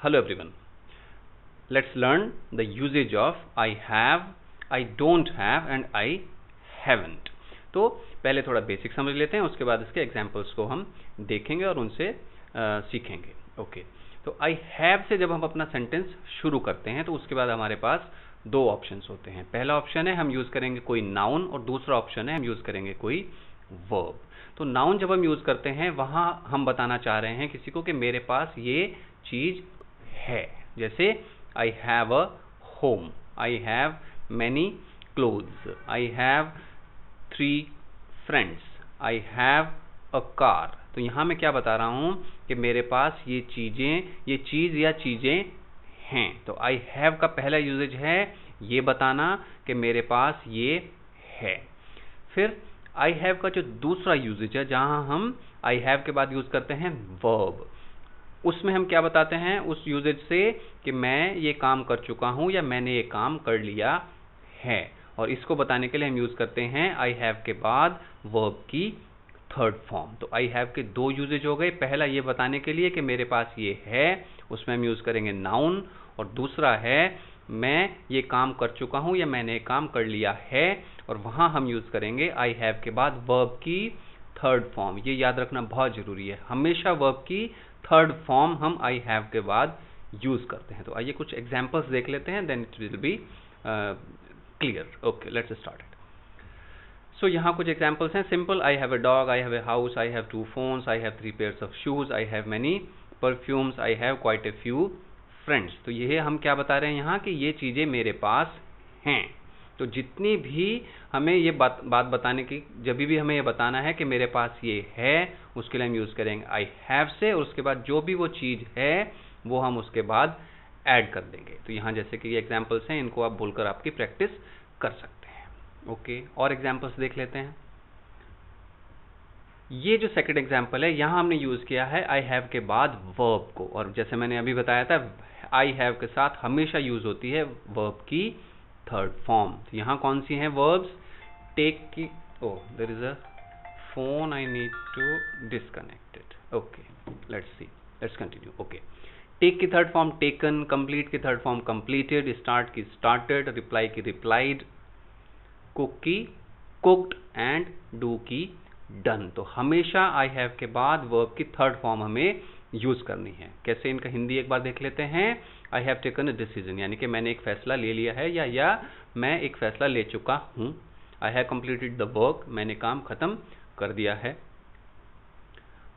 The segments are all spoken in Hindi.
Hello everyone. Let's learn the usage of I have, I don't have and I haven't. तो पहले थोड़ा बेसिक समझ लेते हैं, उसके बाद इसके एग्जाम्पल्स को हम देखेंगे और उनसे सीखेंगे. ओके, तो आई हैव से जब हम अपना सेंटेंस शुरू करते हैं तो उसके बाद हमारे पास दो ऑप्शंस होते हैं. पहला ऑप्शन है हम यूज़ करेंगे कोई नाउन और दूसरा ऑप्शन है हम यूज़ करेंगे कोई वर्ब. तो नाउन जब हम यूज़ करते हैं वहाँ हम बताना चाह रहे हैं किसी को कि मेरे पास ये चीज़ है. जैसे आई have a home, I have many clothes, I have 3 friends, I have a car. तो यहाँ मैं क्या बता रहा हूँ कि मेरे पास ये चीज़ या चीज़ें हैं. तो आई हैव का पहला यूजेज है ये बताना कि मेरे पास ये है. फिर आई हैव का जो दूसरा यूजेज है जहाँ हम आई हैव के बाद यूज़ करते हैं वर्ब, उसमें हम क्या बताते हैं उस यूजेज से कि मैं ये काम कर चुका हूँ या मैंने ये काम कर लिया है. और इसको बताने के लिए हम यूज़ करते हैं आई हैव के बाद वर्ब की थर्ड फॉर्म. तो आई हैव के दो यूजेज हो गए. पहला ये बताने के लिए कि मेरे पास ये है, उसमें हम यूज़ करेंगे नाउन. और दूसरा है मैं ये काम कर चुका हूँ या मैंने ये काम कर लिया है, और वहाँ हम यूज़ करेंगे आई हैव के बाद वर्ब की थर्ड फॉर्म. ये याद रखना बहुत ज़रूरी है, हमेशा वर्ब की थर्ड फॉर्म हम आई हैव के बाद यूज़ करते हैं. तो आइए कुछ एग्जाम्पल्स देख लेते हैं, then it will be clear. Okay, let's start it. So यहाँ कुछ एग्जाम्पल्स हैं. Simple, I have a dog, I have a house, I have 2 phones, I have 3 pairs of shoes, I have many perfumes, I have quite a few friends. तो ये हम क्या बता रहे हैं यहाँ कि ये चीज़ें मेरे पास हैं. तो जितनी भी हमें ये बात बताने की, जब भी हमें ये बताना है कि मेरे पास ये है, उसके लिए हम यूज़ करेंगे आई हैव से, और उसके बाद जो भी वो चीज़ है वो हम उसके बाद ऐड कर देंगे. तो यहाँ जैसे कि ये एग्जाम्पल्स हैं, इनको आप बोलकर आपकी प्रैक्टिस कर सकते हैं. ओके, और एग्जाम्पल्स देख लेते हैं. ये जो सेकंड एग्जाम्पल है यहाँ हमने यूज़ किया है आई हैव के बाद वर्ब को, और जैसे मैंने अभी बताया था आई हैव के साथ हमेशा यूज़ होती है वर्ब की थर्ड फॉर्म. तो यहाँ कौन सी हैं वर्ब्स? टेक की, there is a phone, I need to disconnect it. Okay, let's continue. Okay, take की थर्ड फॉर्म टेकन, कंप्लीट की थर्ड फॉर्म कंप्लीटेड, स्टार्ट की स्टार्टेड, रिप्लाई की रिप्लाइड, कुक की कुक्ड एंड डू की डन. तो हमेशा आई हैव के बाद वर्ब की थर्ड फॉर्म हमें यूज़ करनी है. कैसे, इनका हिंदी एक बार देख लेते हैं. आई हैव टेकन अ डिसीजन, यानी कि मैंने एक फैसला ले लिया है या मैं एक फैसला ले चुका हूँ. I have completed the work, मैंने काम खत्म कर दिया है.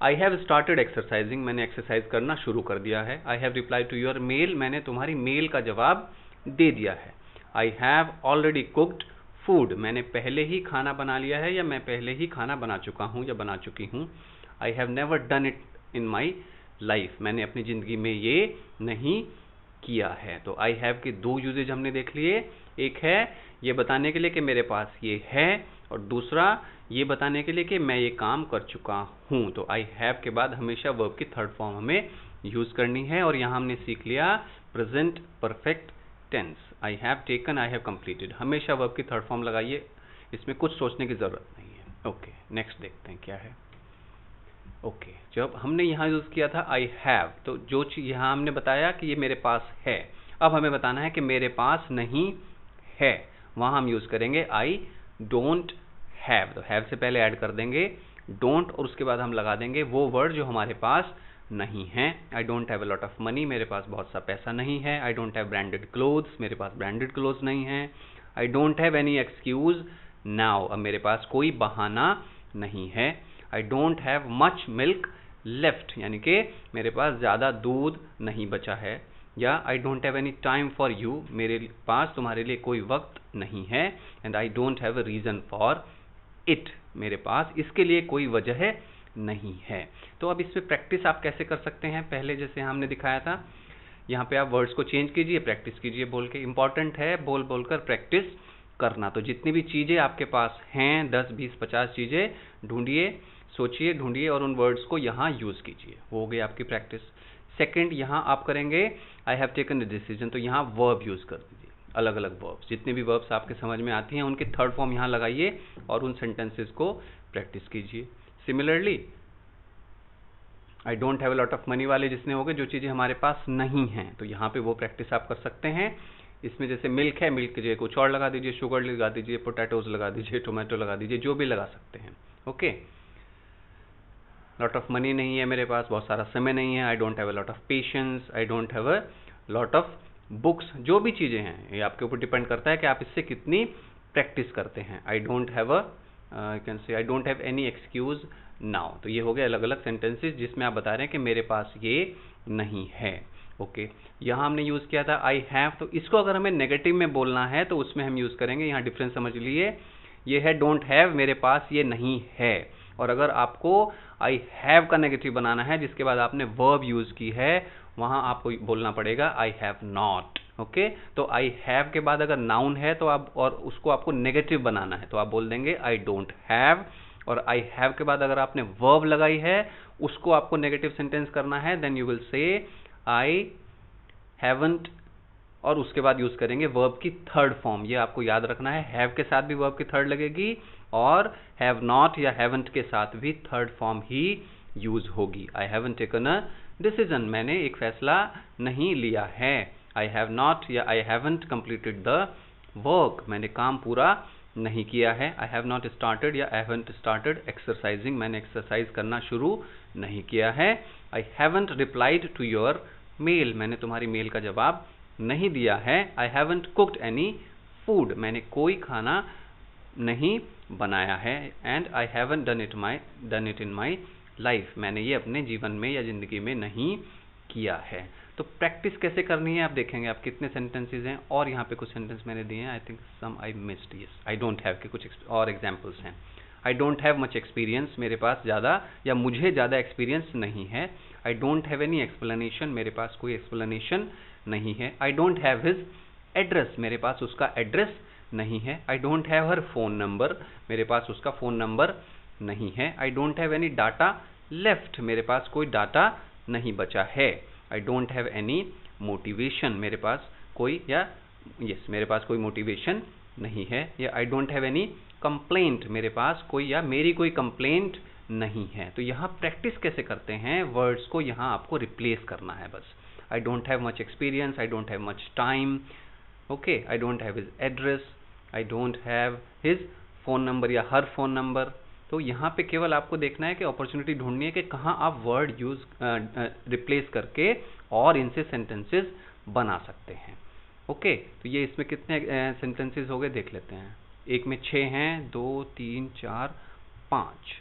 आई हैव स्टार्टेड एक्सरसाइजिंग, मैंने एक्सरसाइज करना शुरू कर दिया है. I have reply to your mail, मैंने तुम्हारी मेल का जवाब दे दिया है. I have already cooked food, मैंने पहले ही खाना बना लिया है या मैं पहले ही खाना बना चुका हूँ या बना चुकी हूँ. I have never done it in my life, मैंने अपनी ज़िंदगी में ये नहीं किया है. तो आई हैव के दो यूजेज हमने देख लिए. एक है ये बताने के लिए कि मेरे पास ये है, और दूसरा ये बताने के लिए कि मैं ये काम कर चुका हूँ. तो आई हैव के बाद हमेशा वर्ब की थर्ड फॉर्म हमें यूज़ करनी है. और यहाँ हमने सीख लिया present perfect tense, I have taken, I have completed, हमेशा वर्ब की थर्ड फॉर्म लगाइए, इसमें कुछ सोचने की ज़रूरत नहीं है. ओके, नेक्स्ट देखते हैं क्या है. ओके, जब हमने यहाँ यूज़ किया था आई हैव, तो जो चीज़ यहाँ हमने बताया कि ये मेरे पास है, अब हमें बताना है कि मेरे पास नहीं है. वहाँ हम यूज़ करेंगे आई डोंट हैव. तो हैव से पहले ऐड कर देंगे डोंट, और उसके बाद हम लगा देंगे वो वर्ड जो हमारे पास नहीं है. I don't have a lot of money, मेरे पास बहुत सा पैसा नहीं है. I don't have branded clothes, मेरे पास ब्रांडेड क्लोथ्स नहीं है. I don't have any excuse now, अब मेरे पास कोई बहाना नहीं है. I don't have much milk left, यानी कि मेरे पास ज़्यादा दूध नहीं बचा है. या आई don't have any time for you, मेरे पास तुम्हारे लिए कोई वक्त नहीं है. And I don't have a reason for it, मेरे पास इसके लिए कोई वजह नहीं है. तो अब इस पर प्रैक्टिस आप कैसे कर सकते हैं, पहले जैसे हमने दिखाया था, यहाँ पे आप वर्ड्स को चेंज कीजिए, प्रैक्टिस कीजिए बोल के. इंपॉर्टेंट है बोल बोलकर प्रैक्टिस करना. तो जितनी भी चीज़ें आपके पास हैं, 10, 20, 50 चीज़ें ढूंढिए, सोचिए, ढूंढिए और उन वर्ड्स को यहाँ यूज़ कीजिए. वो हो गई आपकी प्रैक्टिस. सेकंड, यहाँ आप करेंगे आई हैव टेकन अ डिसीजन, तो यहाँ वर्ब यूज़ कर दीजिए, अलग अलग वर्ब्स, जितने भी वर्ब्स आपके समझ में आती हैं उनकी थर्ड फॉर्म यहाँ लगाइए और उन सेंटेंसेस को प्रैक्टिस कीजिए. Similarly I don't have a lot of money वाले जिसने हो गए जो चीज़ें हमारे पास नहीं हैं, तो यहाँ पे वो प्रैक्टिस आप कर सकते हैं। इसमें जैसे मिल्क है, मिल्क की जगह कुछ और लगा दीजिए, शुगर लगा दीजिए, पोटैटोज लगा दीजिए, टोमेटो लगा दीजिए, जो भी लगा सकते हैं। ओके, लॉट ऑफ मनी नहीं है मेरे पास, बहुत सारा समय नहीं है, I don't have a lot of patience, I don't have a lot of books, जो भी चीज़ें हैं ये आपके ऊपर डिपेंड करता है कि आप इससे कितनी प्रैक्टिस करते हैं। I don't have a you can say I don't have any excuse now. तो ये हो गए अलग अलग सेंटेंसेस जिसमें आप बता रहे हैं कि मेरे पास ये नहीं है। ओके, यहाँ हमने यूज़ किया था आई हैव, तो इसको अगर हमें नेगेटिव में बोलना है तो उसमें हम यूज़ करेंगे, यहाँ डिफरेंस समझ लीजिए, ये है डोंट हैव, मेरे पास ये नहीं है। और अगर आपको आई हैव का नेगेटिव बनाना है जिसके बाद आपने वर्ब यूज़ की है, वहाँ आपको बोलना पड़ेगा आई हैव नॉट। ओके, तो आई हैव के बाद अगर नाउन है तो आप, और उसको आपको नेगेटिव बनाना है तो आप बोल देंगे आई डोंट हैव। और आई हैव के बाद अगर आपने वर्ब लगाई है उसको आपको नेगेटिव सेंटेंस करना है, then you will say I haven't, और उसके बाद यूज करेंगे वर्ब की थर्ड फॉर्म। ये आपको याद रखना है, हैव के साथ भी वर्ब की थर्ड लगेगी और हैव नॉट या हैवंट के साथ भी थर्ड फॉर्म ही यूज होगी। I haven't taken a decision, मैंने एक फैसला नहीं लिया है। आई हैव नॉट या I haven't completed the work, मैंने काम पूरा नहीं किया है। आई हैव नॉट स्टार्टेड या आई हैवंट स्टार्टेड एक्सरसाइजिंग, मैंने एक्सरसाइज करना शुरू नहीं किया है। I haven't replied to your mail, मैंने तुम्हारी मेल का जवाब नहीं दिया है। I haven't cooked any food, मैंने कोई खाना नहीं बनाया है। And I haven't done it in my life, मैंने ये अपने जीवन में या जिंदगी में नहीं किया है। तो प्रैक्टिस कैसे करनी है आप देखेंगे, आप कितने सेंटेंसेस हैं, और यहाँ पे कुछ सेंटेंस मैंने दिए हैं, I think some I missed, yes I don't have के कुछ और एग्जांपल्स हैं। I don't have much experience, मेरे पास ज़्यादा या मुझे ज़्यादा एक्सपीरियंस नहीं है। I don't have any explanation, मेरे पास कोई एक्सप्लेनेशन नहीं है। I don't have his address, मेरे पास उसका एड्रेस नहीं है। I don't have her phone number, मेरे पास उसका फ़ोन नंबर नहीं है। I don't have any data left, मेरे पास कोई डाटा नहीं बचा है। I don't have any motivation, मेरे पास कोई या यस मेरे पास कोई मोटिवेशन नहीं है। या आई डोंट हैव एनी कंप्लेंट, मेरे पास कोई या मेरी कोई कंप्लेंट नहीं है। तो यहाँ प्रैक्टिस कैसे करते हैं, वर्ड्स को यहाँ आपको रिप्लेस करना है बस। आई don't have much experience, I don't have much time, okay, I don't have his address, I don't have his phone number या हर फोन नंबर। तो यहाँ पे केवल आपको देखना है कि अपॉर्चुनिटी ढूंढनी है कि कहाँ आप वर्ड यूज रिप्लेस करके और इनसे सेंटेंसेस बना सकते हैं। ओके, तो ये इसमें कितने सेंटेंसेस हो गए देख लेते हैं। एक में 6 हैं, 2 3 4 5,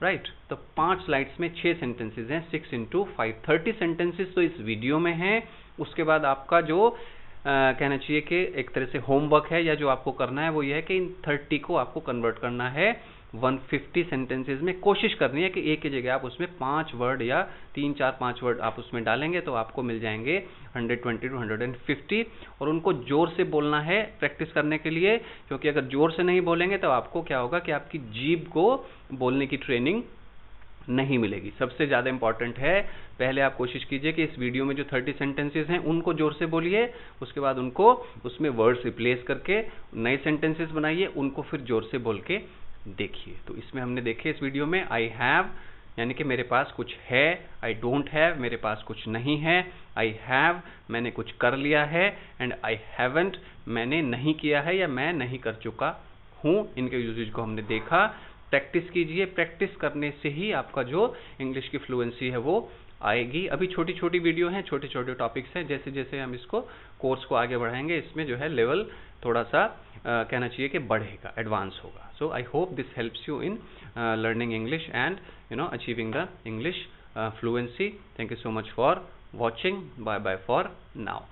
राइट। तो 5 स्लाइड्स में 6 सेंटेंसेस हैं, 6 × 5 30 सेंटेंसेस तो इस वीडियो में हैं। उसके बाद आपका जो कहना चाहिए कि एक तरह से होमवर्क है या जो आपको करना है वो ये है कि इन 30 को आपको कन्वर्ट करना है 150 सेंटेंसेस में। कोशिश करनी है कि एक की जगह आप उसमें 5 वर्ड या 3 4 5 वर्ड आप उसमें डालेंगे तो आपको मिल जाएंगे 120 to 150। और उनको जोर से बोलना है प्रैक्टिस करने के लिए, क्योंकि अगर जोर से नहीं बोलेंगे तो आपको क्या होगा कि आपकी जीभ को बोलने की ट्रेनिंग नहीं मिलेगी। सबसे ज़्यादा इंपॉर्टेंट है, पहले आप कोशिश कीजिए कि इस वीडियो में जो 30 सेंटेंसेस हैं उनको जोर से बोलिए, उसके बाद उनको उसमें वर्ड्स रिप्लेस करके नए सेंटेंसेस बनाइए, उनको फिर जोर से बोल के देखिए। तो इसमें हमने देखे इस वीडियो में आई हैव यानी कि मेरे पास कुछ है, आई डोंट हैव मेरे पास कुछ नहीं है, आई हैव मैंने कुछ कर लिया है, एंड आई हैवंट मैंने नहीं किया है या मैं नहीं कर चुका हूँ। इनके यूजेज को हमने देखा। प्रैक्टिस कीजिए, प्रैक्टिस करने से ही आपका जो इंग्लिश की फ्लुएंसी है वो आएगी। अभी छोटी छोटी वीडियो हैं, छोटे छोटे टॉपिक्स हैं, जैसे जैसे हम इसको कोर्स को आगे बढ़ाएंगे इसमें जो है लेवल थोड़ा सा कहना चाहिए कि बढ़ेगा, एडवांस होगा। So I hope this helps you in learning English and achieving the English fluency. Thank you so much for watching, bye bye for now.